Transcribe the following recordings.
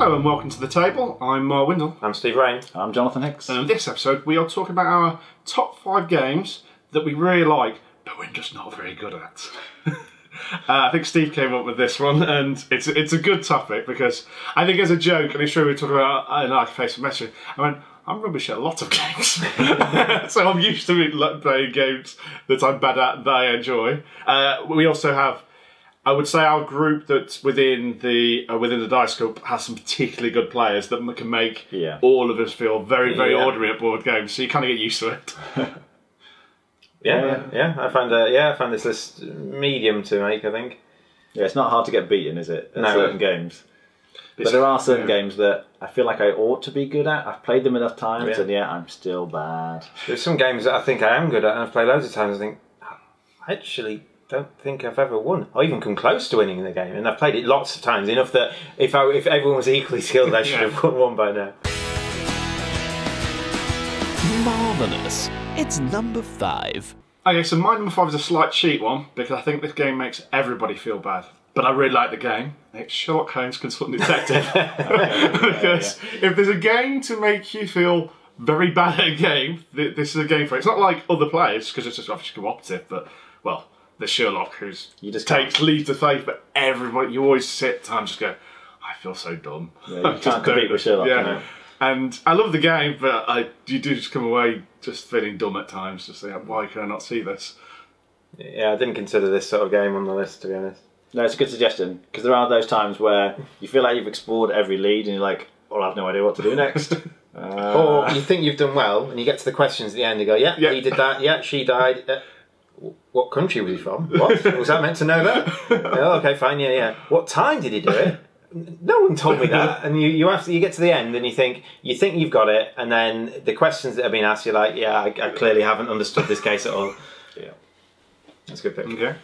Hello and welcome to the table. I'm Windle. I'm Steve Rain. I'm Jonathan Hicks. And in this episode we are talking about our top 5 games that we really like, but we're just not very good at. I think Steve came up with this one, and it's a good topic because I think as a joke, and it's true we were talking about in our Facebook message, I went, I'm rubbish at a lot of games. So I'm used to playing games that I'm bad at that I enjoy. We also have, I would say, our group that's within the Dice Cup has some particularly good players that can make all of us feel very, very ordinary at board games. So you kind of get used to it. I find this list medium to make. I think. Yeah, it's not hard to get beaten, is it? At certain games. But It's- there are certain games that I feel like I ought to be good at. I've played them enough times, and I'm still bad. There's some games that I think I am good at, and I've played loads of times. I think I actually don't think I've ever won, or even come close to winning the game. And I've played it lots of times, enough that if everyone was equally skilled, I should have won one by now. Marvellous. It's number 5. Okay, so my number 5 is a slight cheat one because I think this game makes everybody feel bad. But I really like the game. It's Sherlock Holmes Consultant Detective. Because if there's a game to make you feel very bad at a game, this is a game for it. It's not like other players, because it's just obviously cooperative, but, well, there's Sherlock who's leads the faith, but everybody, you always sit and just go, I feel so dumb. Yeah, you can't compete with Sherlock. Yeah. You know? And I love the game, but you do just come away just feeling dumb at times. Just think, why can I not see this? Yeah, I didn't consider this sort of game on the list, to be honest. No, it's a good suggestion, because there are those times where you feel like you've explored every lead and you're like, well, I have no idea what to do next. Or you think you've done well, and you get to the questions at the end and go, he did that, she died. What country was he from? What? Was that meant to know that? Oh, okay, fine, yeah. What time did he do it? No one told me that. And you get to the end and you think you've got it, and then the questions that have been asked, you're like, I clearly haven't understood this case at all. Yeah. That's a good pick. Okay.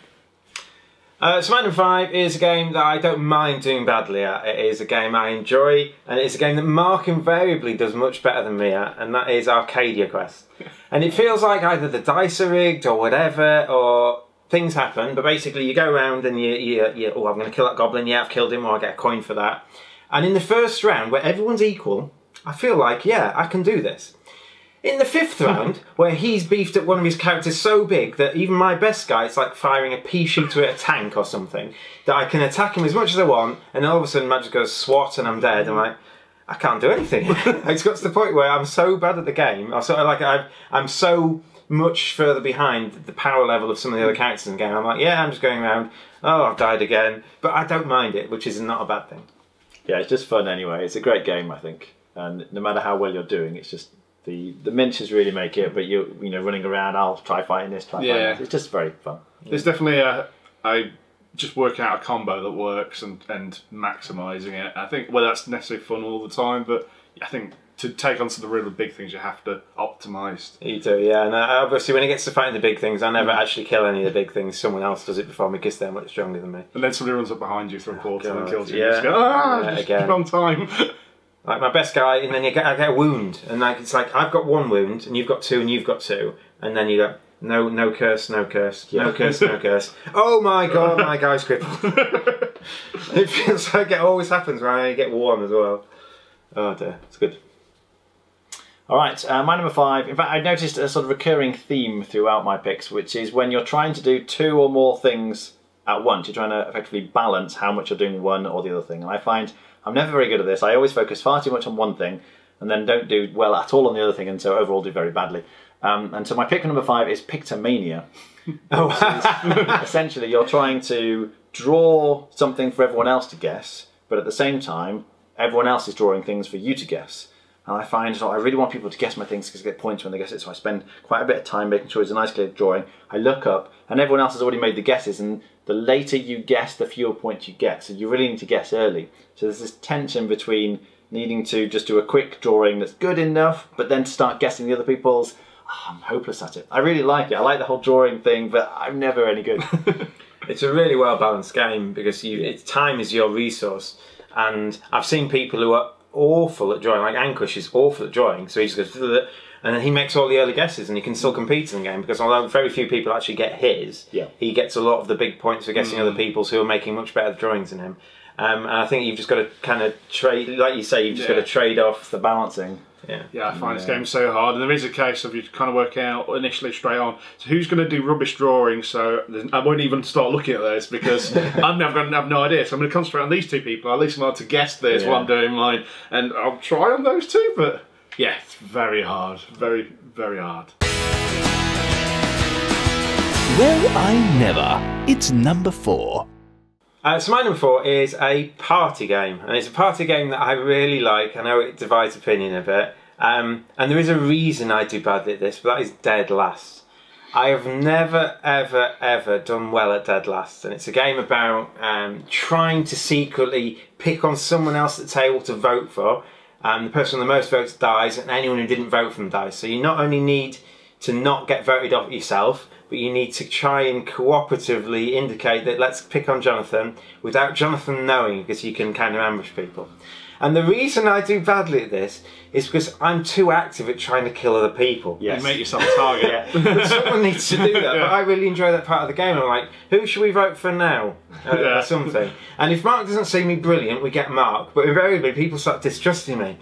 So my number 5 is a game that I don't mind doing badly at. It is a game I enjoy, and it's a game that Mark invariably does much better than me at, and that is Arcadia Quest. And it feels like either the dice are rigged or whatever, or things happen, but basically you go around and you I'm going to kill that goblin, I've killed him, or I get a coin for that. And in the first round, where everyone's equal, I feel like, I can do this. In the 5th round, where he's beefed up one of his characters so big that even my best guy, it's like firing a pea shooter at a tank or something, that I can attack him as much as I want, and all of a sudden magic goes swat and I'm dead. I'm like, I can't do anything. It's got to the point where I'm so bad at the game, I'm so much further behind the power level of some of the other characters in the game. I'm like, I'm just going around, I've died again, but I don't mind it, which is not a bad thing. Yeah, it's just fun anyway. It's a great game, I think. And no matter how well you're doing, it's just the minches really make it, but you running around, I'll try fighting this, fighting this. It's just very fun. There's definitely I just working out a combo that works and maximising it. I think, well, that's necessarily fun all the time, but I think to take on some of the really big things, you have to optimise. You do, yeah. And obviously when it gets to fighting the big things, I never actually kill any of the big things. Someone else does it before me because they're much stronger than me. And then somebody runs up behind you through a portal and kills you. Yeah. You just go, again. wrong time. Like my best guy, and then I get a wound, and it's like I've got 1 wound, and you've got 2, and you've got 2, and then you go, no curse, no curse, no curse, no curse. Oh my god, my guy's crippled. It feels like it always happens when I get 1 as well. Oh dear, it's good. Alright, my number 5, in fact I noticed a sort of recurring theme throughout my picks, which is when you're trying to do 2 or more things at once, you're trying to effectively balance how much you're doing one or the other thing. And I find I'm never very good at this. I always focus far too much on one thing and then don't do well at all on the other thing, and so overall do very badly. And so my pick number 5 is Pictomania. Essentially you're trying to draw something for everyone else to guess, but at the same time everyone else is drawing things for you to guess. And I find I really want people to guess my things because I get points when they guess it, so I spend quite a bit of time making sure it's a nice clear drawing. I look up and everyone else has already made the guesses, and the later you guess, the fewer points you get, so you really need to guess early. So there's this tension between needing to just do a quick drawing that's good enough, but then to start guessing the other people's. I'm hopeless at it. I really like it. I like the whole drawing thing, but I'm never any good. It's a really well balanced game because time is your resource, and I've seen people who are awful at drawing, like Ankush is awful at drawing, so he just goes, and then he makes all the early guesses and he can still compete in the game because although very few people actually get his, he gets a lot of the big points for guessing other people's who are making much better drawings than him. And I think you've just got to kind of trade, like you say, you've just got to trade off the balancing. Yeah, I find this game so hard, and there is a case of you kind of work out initially straight on. So who's going to do rubbish drawing? So I won't even start looking at this because I'm never going to have no idea. So I'm going to concentrate on these two people. At least I'm allowed to guess this while I'm doing mine, and I'll try on those two. But yeah, it's very hard, very, very hard. Well, I never. It's number 4. So my number 4 is a party game, and it's a party game that I really like. I know it divides opinion a bit, and there is a reason I do badly at this, but that is Dead Last. I have never, ever, ever done well at Dead Last, and it's a game about trying to secretly pick on someone else at the table to vote for. The person with the most votes dies, and anyone who didn't vote for them dies. So you not only need to not get voted off yourself, but you need to try and cooperatively indicate that let's pick on Jonathan without Jonathan knowing, because you can kind of ambush people. And the reason I do badly at this is because I'm too active at trying to kill other people. You make yourself a target. But someone needs to do that. But I really enjoy that part of the game. I'm like, who should we vote for now? Or something. And if Mark doesn't see me brilliant, we get Mark. But invariably, people start distrusting me.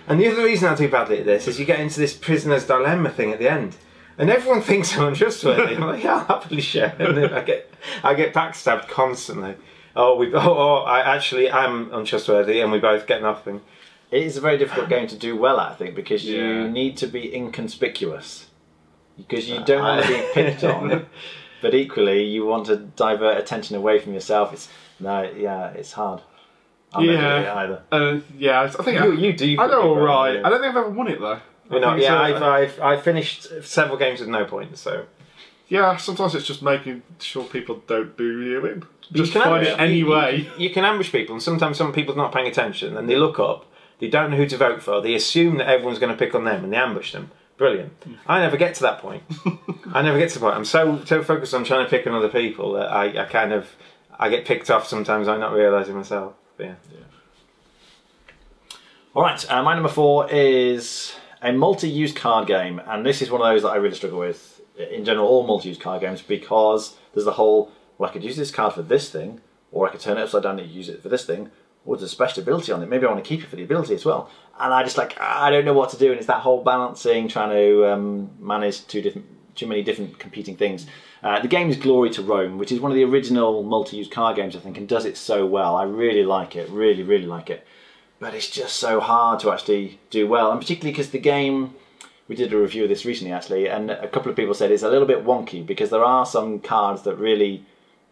And the other reason I do badly at this is you get into this prisoner's dilemma thing at the end. And everyone thinks I'm untrustworthy. I'm like, yeah, I'll happily share. And then I get backstabbed constantly. I actually am untrustworthy, and we both get nothing. It is a very difficult game to do well at, I think, because you need to be inconspicuous. Because you don't want to be picked on, but equally you want to divert attention away from yourself. It's hard. I'm not good at it either. I think you do. I know all right. I don't think I've ever won it though. I've finished several games with no points, so... Yeah, sometimes it's just making sure people don't do you in. Just find it any way. You can ambush people, and sometimes some people's not paying attention, and they look up, they don't know who to vote for, they assume that everyone's going to pick on them, and they ambush them. Brilliant. I never get to that point. I'm so focused on trying to pick on other people that I get picked off sometimes, I'm not realising myself. But yeah. Alright, my number 4 is a multi-use card game, and this is one of those that I really struggle with in general, all multi-use card games, because there's the whole, well, I could use this card for this thing, or I could turn it upside down and use it for this thing, or there's a special ability on it, maybe I want to keep it for the ability as well, and I just I don't know what to do, and it's that whole balancing, trying to manage too many different competing things. The game is Glory to Rome, which is one of the original multi-use card games, I think, and does it so well. I really like it, really, really like it. But it's just so hard to actually do well, and particularly because the game, we did a review of this recently actually, and a couple of people said it's a little bit wonky because there are some cards that really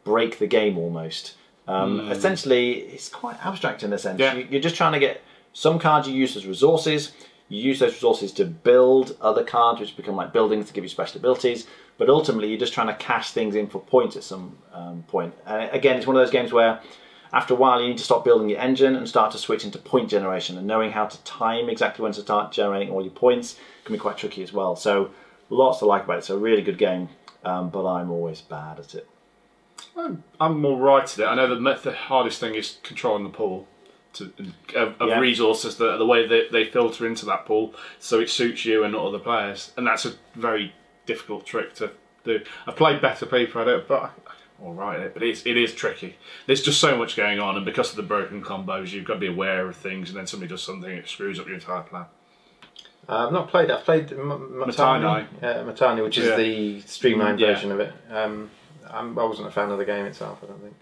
break the game almost. Essentially, it's quite abstract in a sense. Yeah. You're just trying to get some cards you use as resources. You use those resources to build other cards, which become like buildings to give you special abilities. But ultimately, you're just trying to cash things in for points at some point. And again, it's one of those games where after a while, you need to stop building your engine and start to switch into point generation. And knowing how to time exactly when to start generating all your points can be quite tricky as well. So lots to like about it. It's a really good game, but I'm always bad at it. I'm all right at it. I know the hardest thing is controlling the pool of resources, the way that they filter into that pool so it suits you and not other players. And that's a very difficult trick to do. I've played better people at it, but all right, but it is tricky. There's just so much going on, and because of the broken combos, you've got to be aware of things, and then somebody does something, it screws up your entire plan. I've not played it. I've played Matani, which is the streamlined version of it. I wasn't a fan of the game itself, I don't think.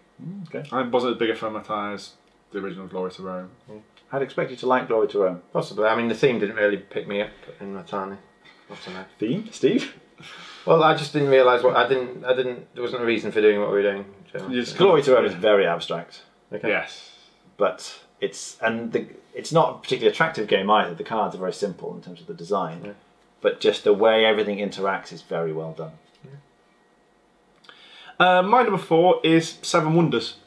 Okay. I wasn't as big a fan of Matani as the original Glory to Rome. I'd expect you to like Glory to Rome. Possibly. I mean, the theme didn't really pick me up in Matani. Not to know. Theme, Steve? Well, I just didn't realise what there wasn't a reason for doing what we were doing. Glory to Rome is very abstract. Okay. Yes. But it's not a particularly attractive game either. The cards are very simple in terms of the design, but just the way everything interacts is very well done. My number 4 is Seven Wonders.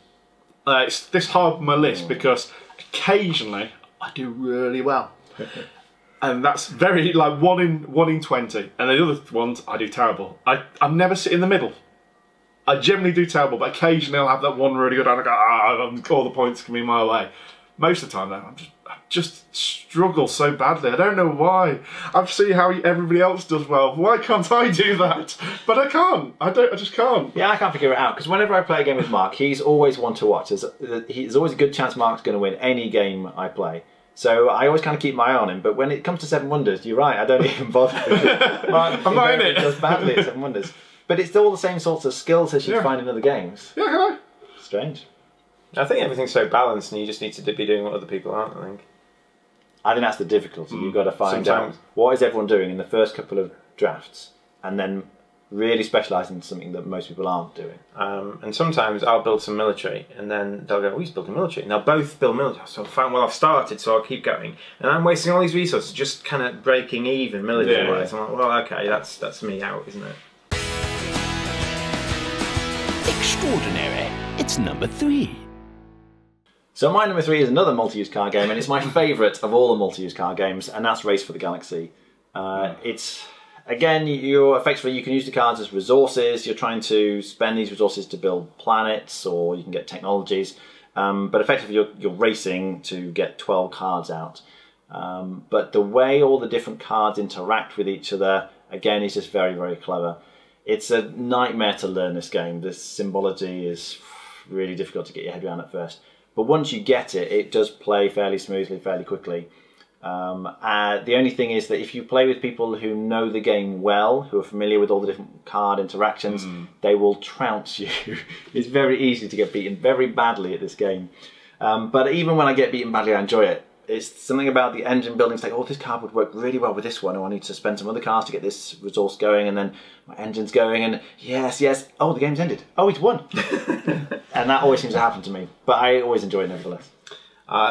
It's this high on my list because occasionally I do really well. And that's very, like, 1 in 20. And the other ones, I do terrible. I never sit in the middle. I generally do terrible, but occasionally I'll have that one really good and I go, all the points can be my way. most of the time though, I just struggle so badly. I don't know why. I see how everybody else does well. Why can't I do that? But I can't. I just can't. Yeah, I can't figure it out, because whenever I play a game with Mark, he's always one to watch. There's always a good chance Mark's going to win any game I play. So I always kind of keep my eye on him. But when it comes to Seven Wonders, you're right, I don't even bother. Mark, I'm not in it. does badly at Seven Wonders. But it's all the same sorts of skills as you'd find in other games. Yeah, hello. Strange. I think everything's so balanced, and you just need to be doing what other people aren't. I think that's the difficulty. You've got to find out what is everyone doing in the first couple of drafts, and then really specialise in something that most people aren't doing. And sometimes I'll build some military, and then they'll go, "Oh, he's building military," and they'll both build military. So fine, well, I've started, so I'll keep going, and I'm wasting all these resources just kind of breaking even military-wise. I'm like, well, okay, that's me out, isn't it? Extraordinary. It's number 3. So my number 3 is another multi-use card game, and it's my favourite of all the multi-use card games, and that's Race for the Galaxy. It's, again, effectively you can use the cards as resources. You're trying to spend these resources to build planets, or you can get technologies. But effectively you're racing to get 12 cards out. But the way all the different cards interact with each other, again, is just very, very clever. It's a nightmare to learn this game. The symbology is really difficult to get your head around at first. But once you get it, it does play fairly smoothly, fairly quickly. The only thing is that if you play with people who know the game well, who are familiar with all the different card interactions, they will trounce you. It's very easy to get beaten very badly at this game. But even when I get beaten badly, I enjoy it. It's something about the engine building. It's like, oh, this card would work really well with this one. Oh, I need to spend some other cards to get this resource going, and then my engine's going, and yes. Oh, the game's ended. Oh, he's won. And that always seems to happen to me. But I always enjoy it nevertheless.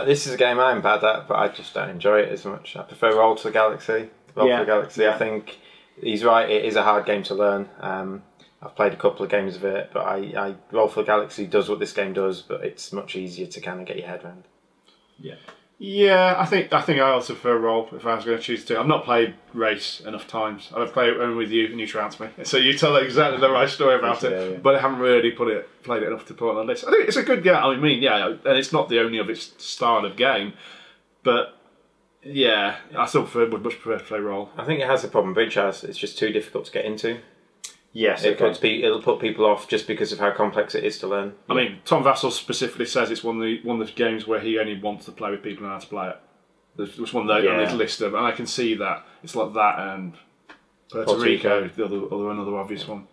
This is a game I'm bad at, but I just don't enjoy it as much. I prefer Roll to the Galaxy. For the Galaxy. I think he's right. It is a hard game to learn. I've played a couple of games of it, but I Roll for the Galaxy does what this game does, but it's much easier to kind of get your head around. Yeah, I think I also prefer Roll if I was going to choose to. I've not played Race enough times. I've played it only with you, and you trounced me. So you tell exactly the right story about it, but I haven't really played it enough to put on the list. I think it's a good game. I mean, and it's not the only of its style of game, but yeah, I still would much prefer to play Roll. I think it has a problem Bridge has. It's just too difficult to get into. Yes, it'll put people off just because of how complex it is to learn. I mean, Tom Vassell specifically says it's one of the games where he only wants to play with people who know how to play it. There's one on his list of, and I can see that it's like that and Puerto Rico, another obvious one.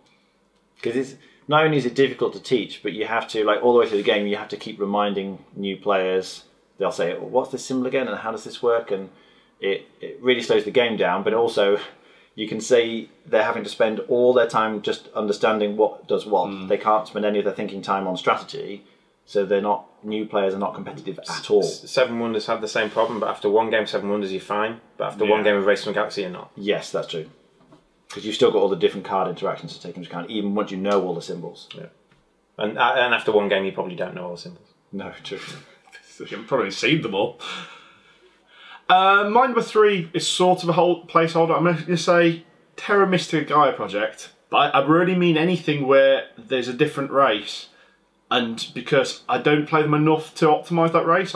Because it's not only is it difficult to teach, but you have to, like, all the way through the game, you have to keep reminding new players. They'll say, well, "What's this symbol again? And how does this work?" And it really slows the game down, but also you can see they're having to spend all their time just understanding what does what. They can't spend any of their thinking time on strategy, so new players are not competitive at all. Seven Wonders had the same problem, but after one game of Seven Wonders you're fine, but after one game of Race for the Galaxy you're not. Yes, that's true. Because you've still got all the different card interactions to take into account, even once you know all the symbols. Yeah. And after one game you probably don't know all the symbols. No, true. You've probably seen them all. My number 3 is sort of a whole placeholder. I'm going to say Terra Mystica Gaia Project, but I really mean anything where there's a different race, and because I don't play them enough to optimise that race,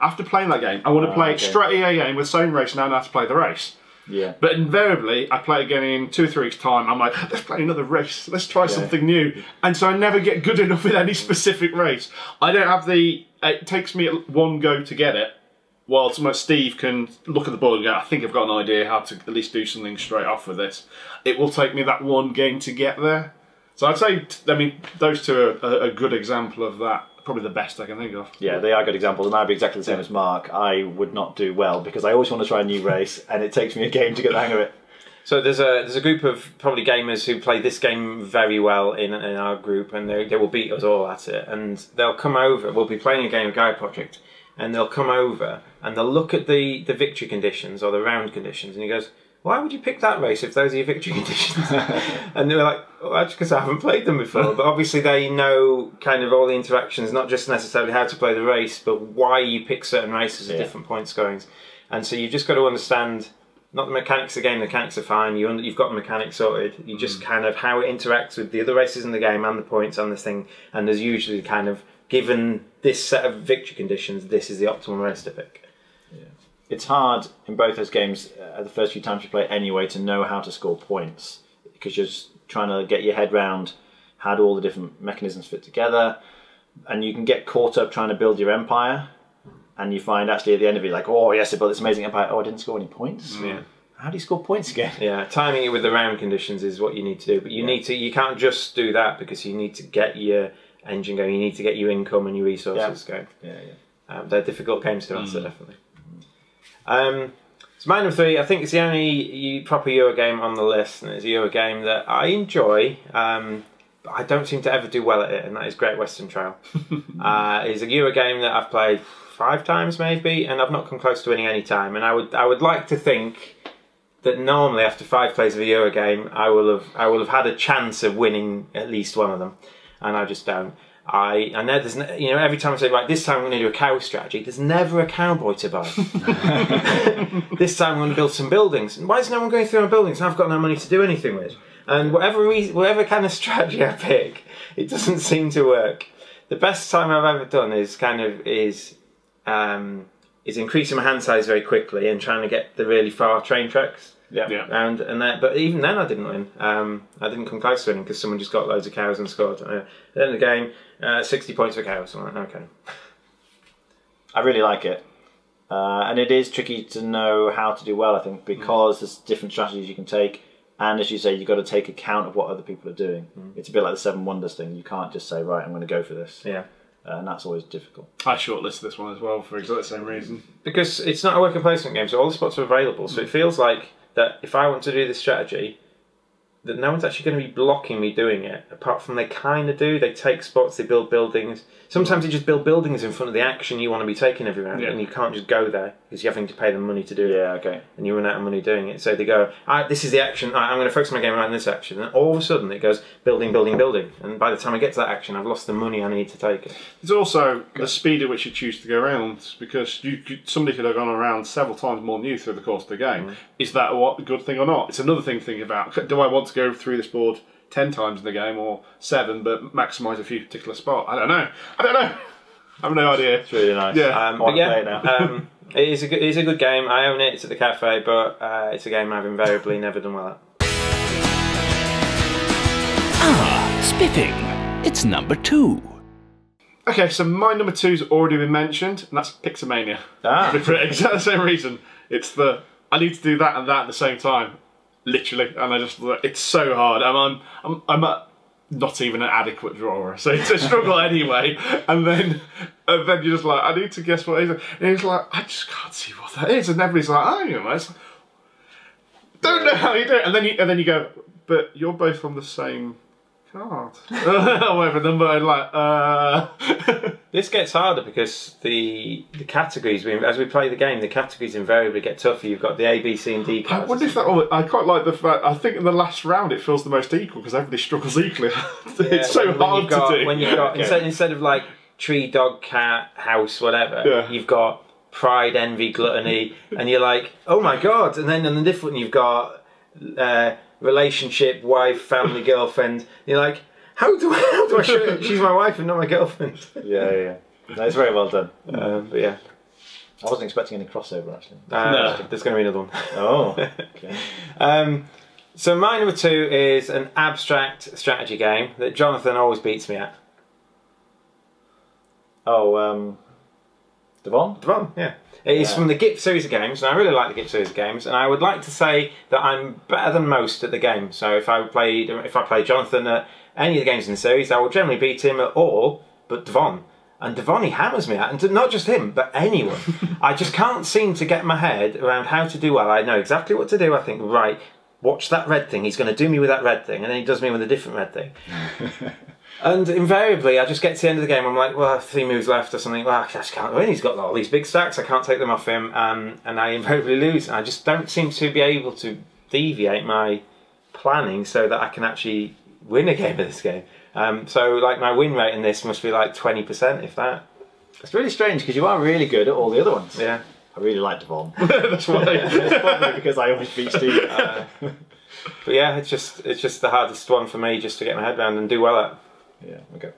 after playing that game, I want to play straight EA game with the same race, and I know how to play the race. Yeah. But invariably, I play it again in 2 or 3 weeks' time. I'm like, let's play another race. Let's try something new. And so I never get good enough with any specific race. I don't have it takes me one go to get it, while Steve can look at the board and go, I think I've got an idea how to at least do something straight off with this. It will take me that one game to get there. So I'd say, those two are a good example of that. Probably the best I can think of. Yeah, they are good examples, and I'd be exactly the same as Mark. I would not do well, because I always want to try a new race, and it takes me a game to get the hang of it. So there's a group of probably gamers who play this game very well in our group, and they will beat us all at it. And they'll come over, we'll be playing a game of Gaia Project, and they'll come over and they'll look at the victory conditions or the round conditions, and he goes, "Why would you pick that race if those are your victory conditions?" And they're like, "Oh, that's because I haven't played them before." But obviously they know kind of all the interactions, not just necessarily how to play the race, but why you pick certain races at different point scorings. And so you've just got to understand, not the mechanics of the game, the mechanics are fine, you've got the mechanics sorted, you just kind of how it interacts with the other races in the game and the points and this thing, and there's usually kind of given this set of victory conditions, this is the optimal race to pick. It's hard in both those games, the first few times you play anyway, to know how to score points, because you're just trying to get your head round how do all the different mechanisms fit together, and you can get caught up trying to build your empire, and you find actually at the end of it, like, oh yes, I built this amazing empire, oh, I didn't score any points. Yeah. How do you score points again? Yeah, timing it with the round conditions is what you need to do, but you can't just do that, because you need to get your engine going, you need to get your income and your resources going. They're difficult games to answer, definitely. So my number 3, I think it's the only proper Euro game on the list, and it's a Euro game that I enjoy, but I don't seem to ever do well at it, and that is Great Western Trail. It's a Euro game that I've played 5 times maybe, and I've not come close to winning any time, and I would like to think that normally after 5 plays of a Euro game I will have had a chance of winning at least one of them, and I just don't. I know there's every time I say, right, this time I'm going to do a cow strategy, there's never a cowboy to buy. This time I'm going to build some buildings. And why is no one going through my buildings? I've got no money to do anything with. And whatever kind of strategy I pick, it doesn't seem to work. The best time I've ever done is increasing my hand size very quickly and trying to get the really far train tracks. But even then I didn't win. I didn't come close to winning because someone just got loads of cows and scored. At the end of the game, 60 points for cows. I'm like, okay. I really like it. And it is tricky to know how to do well, I think, because there's different strategies you can take. And as you say, you've got to take account of what other people are doing. It's a bit like the Seven Wonders thing. You can't just say, right, I'm going to go for this. Yeah. And that's always difficult. I shortlisted this one as well for exactly the same reason. Because it's not a worker placement game, so all the spots are available. So it feels like that if I want to do this strategy, that no one's actually going to be blocking me doing it, apart from they kind of do. They take spots, they build buildings. Sometimes they just build buildings in front of the action you want to be taking every round, and you can't just go there because you're having to pay them money to do it. Yeah, okay. And you run out of money doing it. So they go, this is the action, I'm going to focus my game around this action. And all of a sudden it goes building, building, building. And by the time I get to that action, I've lost the money I need to take it. There's also the speed at which you choose to go around, because somebody could have gone around several times more than you through the course of the game. Is that a good thing or not? It's another thing to think about. Do I want to go through this board 10 times in the game or 7 but maximise a few particular spots? I don't know. I have no idea. It's really nice. Yeah. It is a good game. I own it. It's at the cafe, but it's a game I've invariably never done well at. Spiffing. It's number 2. Okay, so my number 2's already been mentioned, and that's Pixelmania. For exactly the same reason. It's I need to do that and that at the same time, literally, and it's so hard. I'm not even an adequate drawer, so it's a struggle anyway. And then you're just like, I need to guess what it is, and he's like, I just can't see what that is, and everybody's like, oh, you know, don't know how you do it, and then you go, but you're both on the same card, whatever number, and like, This gets harder because the categories, as we play the game, the categories invariably get tougher. You've got the A, B, C and D cards. I wonder if I quite like the fact, I think in the last round it feels the most equal because everybody struggles equally. It's so hard to do. When you've got, instead of like tree, dog, cat, house, whatever, you've got pride, envy, gluttony, and you're like, oh my god, and then on the different you've got relationship, wife, family, girlfriend. You're like, how do I show it? She's my wife and not my girlfriend. Yeah. No, it's very well done. But yeah. I wasn't expecting any crossover, actually. No. There's going to be another one. Oh, okay. So my number 2 is an abstract strategy game that Jonathan always beats me at. Oh, Devon? Devon, yeah. It is from the GIP series of games, and I really like the GIP series of games, and I would like to say that I'm better than most at the game. So if I play Jonathan at any of the games in the series, I will generally beat him at all but Devon. And Devon, he hammers me at, and not just him, but anyone. I just can't seem to get my head around how to do well. I know exactly what to do. I think, right, watch that red thing. He's going to do me with that red thing, and then he does me with a different red thing. And invariably, I just get to the end of the game, I'm like, well, 3 moves left or something. Well, I just can't win. He's got all these big stacks. I can't take them off him, and I invariably lose. And I just don't seem to be able to deviate my planning so that I can actually win a game of this game. So like my win rate in this must be like 20%, if that. It's really strange because you are really good at all the other ones. Yeah. I really like Devon. That's why. It's probably because I always beat Steve. But yeah, it's just the hardest one for me just to get my head around and do well at. Yeah, okay.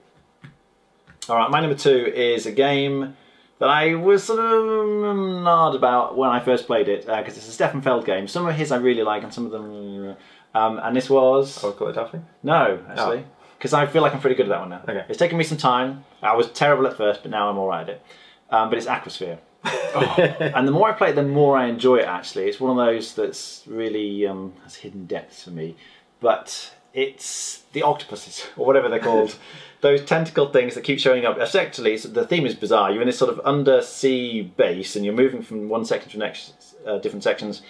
All right, my number 2 is a game that I was sort of nard about when I first played it, because it's a Stefan Feld game. Some of his I really like, and some of them... and this was... Oracle of Daphne? No, actually. Because I feel like I'm pretty good at that one now. Okay. It's taken me some time. I was terrible at first, but now I'm alright at it. But it's Aquasphere. And the more I play it, the more I enjoy it, actually. It's one of those that's really has hidden depths for me. But it's the octopuses, or whatever they're called. Those tentacle things that keep showing up. Actually, the theme is bizarre. You're in this sort of undersea base, and you're moving from one section to the next, different sections.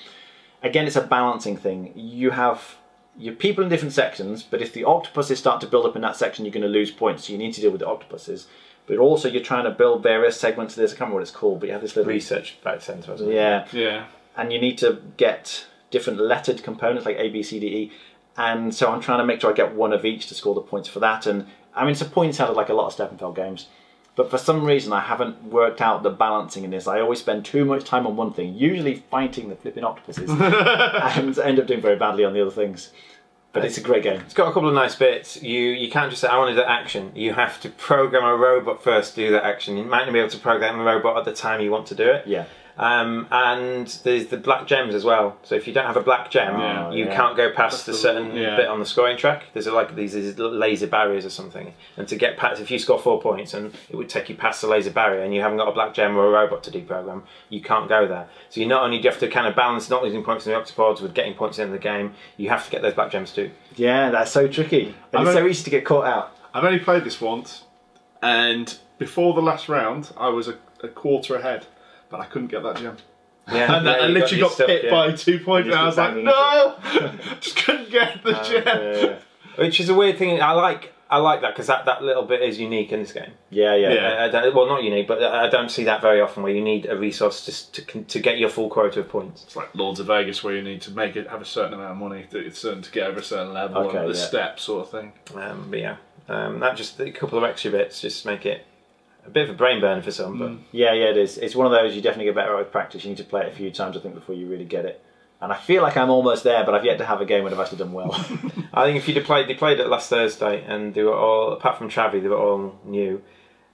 Again, it's a balancing thing. You have your people in different sections, but if the octopuses start to build up in that section, you're going to lose points. So you need to deal with the octopuses. But also, you're trying to build various segments of this. I can't remember what it's called, but you have this little Research back centre, wasn't it? Yeah. And you need to get different lettered components like A, B, C, D, E. And so I'm trying to make sure I get one of each to score the points for that. And I mean, it's a point out of like a lot of Stefan Feld games. But for some reason, I haven't worked out the balancing in this. I always spend too much time on one thing, usually fighting the flipping octopuses, and end up doing very badly on the other things. But it's a great game. It's got a couple of nice bits. You can't just say, I want to do action. You have to program a robot first to do that action. You might not be able to program a robot at the time you want to do it. Yeah. And there's the black gems as well. So if you don't have a black gem, you can't go past a certain bit on the scoring track. There's like these laser barriers or something. And to get past, if you score 4 points and it would take you past the laser barrier and you haven't got a black gem or a robot to deprogram, you can't go there. So you not only do you have to kind of balance not losing points in the octopods with getting points in the game, you have to get those black gems too. Yeah, that's so tricky. And it's so easy to get caught out. I've only played this once, and before the last round, I was a quarter ahead. But I couldn't get that gem. Yeah, and I literally got hit by 2 points, and I was like, no! Just couldn't get the gem. Which is a weird thing. I like that because that little bit is unique in this game. Yeah. Well, not unique, but I don't see that very often where you need a resource just to get your full quota of points. It's like Lords of Vegas where you need to make it have a certain amount of money to get over a certain level and the steps sort of thing. That just a couple of extra bits just make it a bit of a brain burner for some, but yeah, it is. It's one of those you definitely get better at with practice. You need to play it a few times, I think, before you really get it. And I feel like I'm almost there, but I've yet to have a game where I've actually done well. I think if they played it last Thursday, and they were all, apart from Travi, they were all new.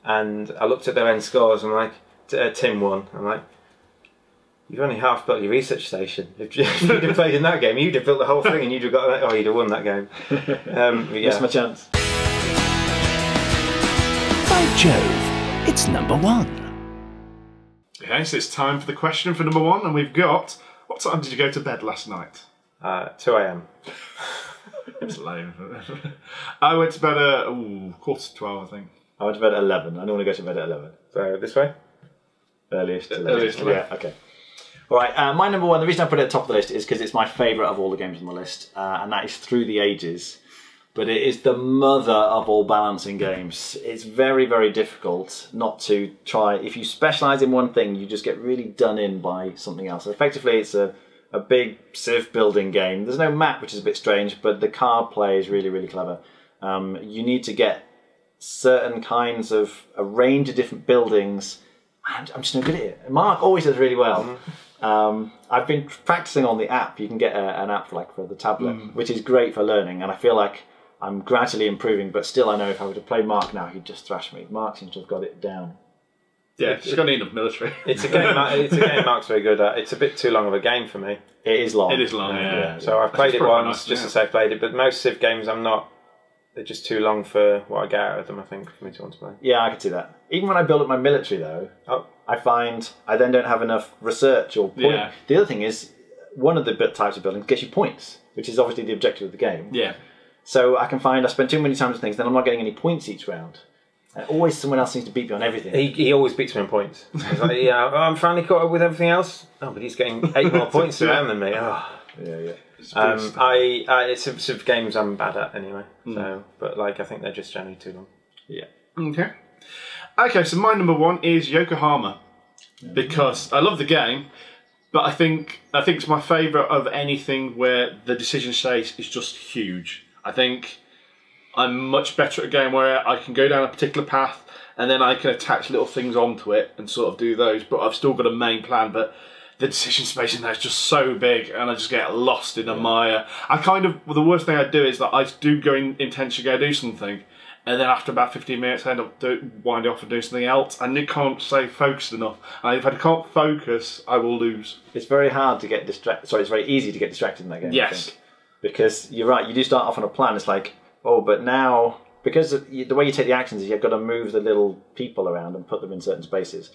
And I looked at their end scores, and I'm like, Tim won. I'm like, you've only half built your research station. If you'd have played in that game, you'd have built the whole thing, and you'd have won that game. Missed my chance. By Jove. It's number 1. Okay, so it's time for the question for number 1, and we've got, what time did you go to bed last night? 2 a.m. It's lame. I went to bed at 11:45, I think. I went to bed at 11. I normally go to bed at 11. So this way? Earliest. Yeah, okay. All right, my number 1, the reason I put it at the top of the list is because it's my favourite of all the games on the list, and that is Through the Ages. But it is the mother of all balancing games. It's very, very difficult not to try. If you specialise in one thing, you just get really done in by something else. Effectively, it's a big civ building game. There's no map, which is a bit strange, but the card play is really, really clever. You need to get certain kinds of a range of different buildings. I'm just no good at it. Mark always does really well. I've been practicing on the app. You can get an app for the tablet, which is great for learning, and I feel like I'm gradually improving, but still I know if I were to play Mark now, he'd just thrash me. Mark seems to have got it down. Yeah, he's got enough military. It's a game Mark's very good at. It's a bit too long of a game for me. It is long. It is long, yeah. So I've played it once just to say I've played it, but most Civ games they're just too long for what I get out of them, I think, for me to want to play. Yeah, I can see that. Even when I build up my military, though, I find I then don't have enough research or point. Yeah. The other thing is, one of the types of buildings gets you points, which is obviously the objective of the game. Yeah. So I can find I spend too many times on things, then I'm not getting any points each round. And always someone else seems to beat me on everything. He always beats me on points. He's like, I'm finally caught up with everything else. Oh, but he's getting 8 more points around than me. Oh. Yeah. It's some games I'm bad at anyway. So, but I think they're just generally too long. Yeah. Okay, so my number 1 is Yokohama, because I love the game, but I think it's my favourite of anything where the decision space is just huge. I think I'm much better at a game where I can go down a particular path and then I can attach little things onto it and sort of do those, but I've still got a main plan. But the decision space in there is just so big and I just get lost in a mire. The worst thing I do is that I do go intentionally go do something and then after about 15 minutes I end up winding off and doing something else, and I can't stay focused enough. And if I can't focus, I will lose. It's very hard to get distracted. Sorry, it's very easy to get distracted in that game. I Yes. think. Because you're right, you do start off on a plan. It's like, oh, but now, because the way you take the actions is you've got to move the little people around and put them in certain spaces.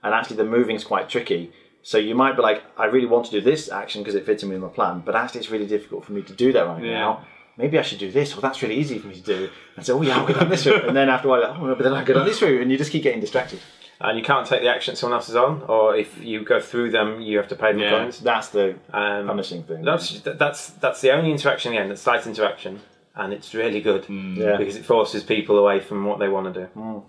And actually the moving's quite tricky. So you might be like, I really want to do this action because it fits in with my plan, but actually it's really difficult for me to do that right now. Maybe I should do this. Well, that's really easy for me to do. And so, oh yeah, I'll go down this route. And then after a while, oh, but then I'll go down this route. And you just keep getting distracted. And you can't take the action someone else is on, or if you go through them, you have to pay them coins. That's the punishing thing. That's the only interaction in the game that's slight interaction, and it's really good because it forces people away from what they want to do.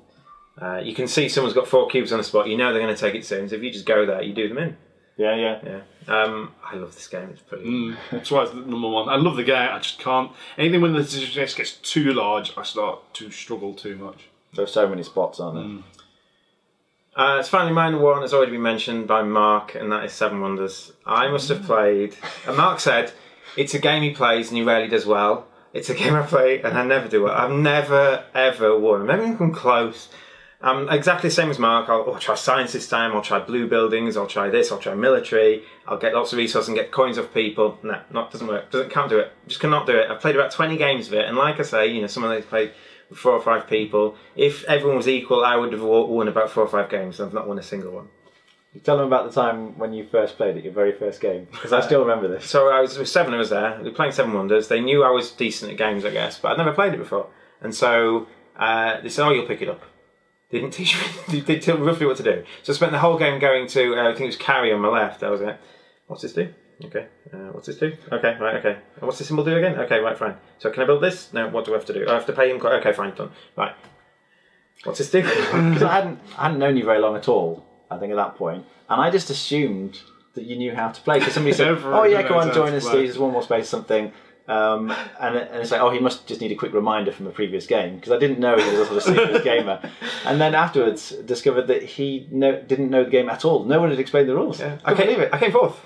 You can see someone's got 4 cubes on the spot. You know they're going to take it soon. So if you just go there, you do them in. Yeah. I love this game. It's pretty. That's why it's the number one. I love the game. I just can't. Anything when the decision gets too large, I start to struggle too much. There's so many spots, aren't there? It's finally mine. One has already been mentioned by Mark, and that is Seven Wonders. I must have played. And Mark said it's a game he plays and he rarely does well. It's a game I play and I never do well. I've never ever won. I've never even come close. Exactly the same as Mark. I'll try science this time. I'll try blue buildings. I'll try this. I'll try military. I'll get lots of resources and get coins off people. No, doesn't work. Can't do it. Just cannot do it. I've played about 20 games of it, and like I say, some of those played with 4 or 5 people. If everyone was equal, I would have won about 4 or 5 games. I've not won a single one. Tell them about the time when you first played it, your very first game, because I still remember this. So I was with 7 of us there. We were playing Seven Wonders. They knew I was decent at games, I guess, but I'd never played it before. And so they said, "Oh, you'll pick it up." They didn't teach me. They tell me roughly what to do. So I spent the whole game going to, I think it was carry on my left. I was like, "What's this do? Okay. What's this do? Okay, right, okay. And what's this symbol do again? Okay, right, fine. So can I build this? No, what do I have to do? I have to pay him. Okay, fine, done. Right. What's this do? Because I hadn't known you very long at all, I think, at that point. And I just assumed that you knew how to play. Because somebody said, "Oh yeah, go on, join us, Steve. There's one more space, something." And it's like, "Oh, he must just need a quick reminder from a previous game," because I didn't know he was a sort of serious gamer. And then afterwards, discovered that he didn't know the game at all. No one had explained the rules. Yeah. I believe it. I came fourth.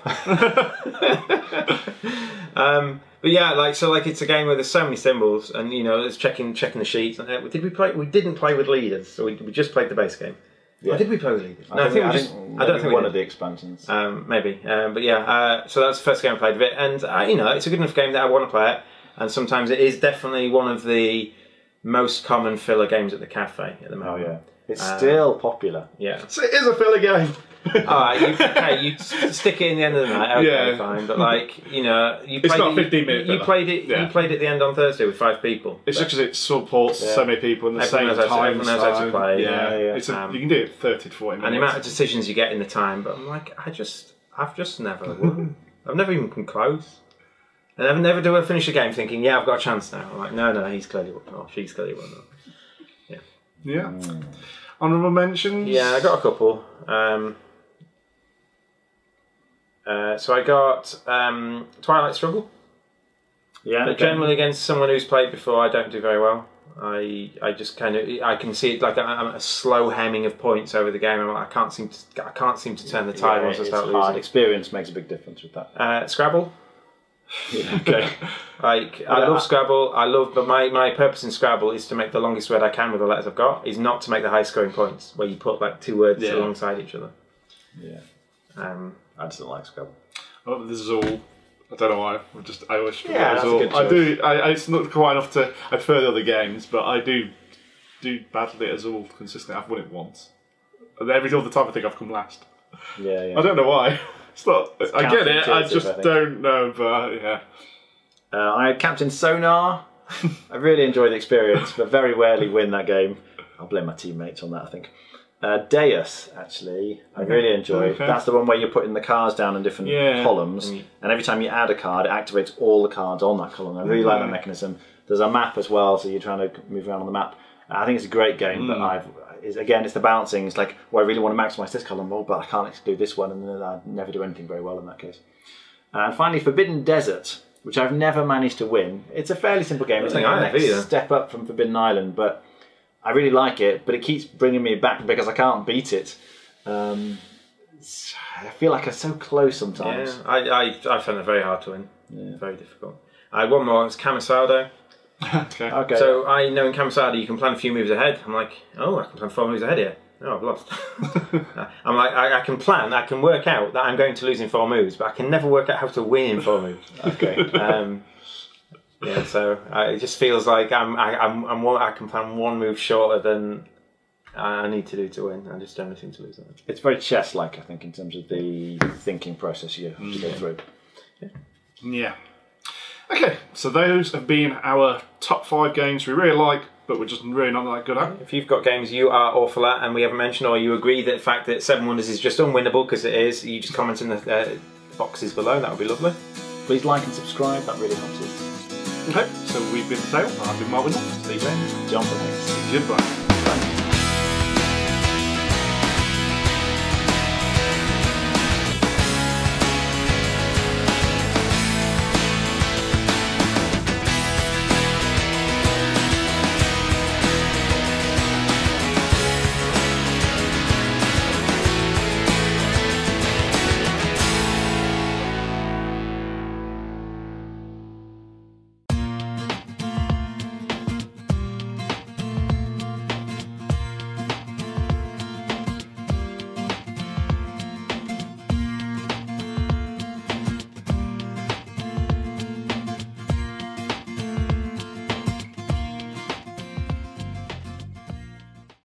But yeah, it's a game where there's so many symbols, and it's checking the sheets. Did we play? We didn't play with leaders, so we just played the base game. Yeah. Or did we play with leaders? I don't think one of the expansions. Maybe, but yeah. So that's the first game I played of it, and it's a good enough game that I want to play it. And sometimes it is definitely one of the most common filler games at the cafe at the moment. Oh yeah, it's still popular. Yeah, So it is a filler game. You stick it in the end of the night. Okay, fine. But It's not 15-minute. You played it. You played it at the end on Thursday with 5 people. It's just because it supports so many people in the Everyone same knows time. everyone knows how to play. Yeah. You can do it 30 to 40 minutes. And the amount of decisions you get in the time. But I'm like, I've just never won. I've never even come close. And I've never finish a game thinking, yeah, I've got a chance now. I'm like, no, he's clearly won. Oh, she's clearly won. Yeah. Honourable mentions? Yeah, I got a couple. So I got Twilight Struggle. Yeah. But generally against someone who's played before, I don't do very well. I just I can see it like I'm a slow hemming of points over the game. I can't seem to turn the tide once I start hard. losing. Experience makes a big difference with that. Scrabble. Yeah, okay. I love Scrabble. But my purpose in Scrabble is to make the longest word I can with the letters I've got. Is not to make the high scoring points where you put 2 words alongside each other. Yeah. I just don't like Scrabble. Oh, this is all. I don't know why. I always struggle. Yeah, that's a good choice. I do. It's not quite enough to. I prefer the other games, but I do badly at Azul consistently. I've won it once. And every other time I think I've come last. Yeah. I don't know why. It's not. I get it. I counterintuitive, just don't know. But yeah. I had Captain Sonar. I really enjoyed the experience, but very rarely win that game. I'll blame my teammates on that, I think. Deus, actually, I really enjoy. Okay. That's the one where you're putting the cards down in different columns, and every time you add a card, it activates all the cards on that column. I really like that mechanism. There's a map as well, so you're trying to move around on the map. I think it's a great game, but it's the balancing. It's like, well, I really want to maximise this column, but I can't do this one, and then I never do anything very well in that case. And finally, Forbidden Desert, which I've never managed to win. It's a fairly simple game. It's like the next step up from Forbidden Island, but I really like it, but it keeps bringing me back because I can't beat it. I feel like I'm so close sometimes. Yeah, I find it very hard to win. Yeah. Very difficult. One more, it's Camisado. Okay. Okay. So I know in Camisada you can plan a few moves ahead. I'm like, oh, I can plan 4 moves ahead here. Oh, I've lost. I'm like, I can plan, I can work out that I'm going to lose in 4 moves, but I can never work out how to win in 4 moves. Okay. Yeah, so it just feels like I can plan 1 move shorter than I need to do to win. I just don't have anything to lose. It's very chess-like, I think, in terms of the thinking process you have to go through. Yeah. Okay, so those have been our top 5 games we really like, but we're just really not that good at. If you've got games you are awful at and we haven't mentioned, or you agree that the fact that 7 Wonders is just unwinnable because it is, you just comment in the boxes below. That would be lovely. Please like and subscribe, that really helps us. Okay, so we've been Tail, I've been Mark Windle. Steve Lane. John from Hicks. Goodbye.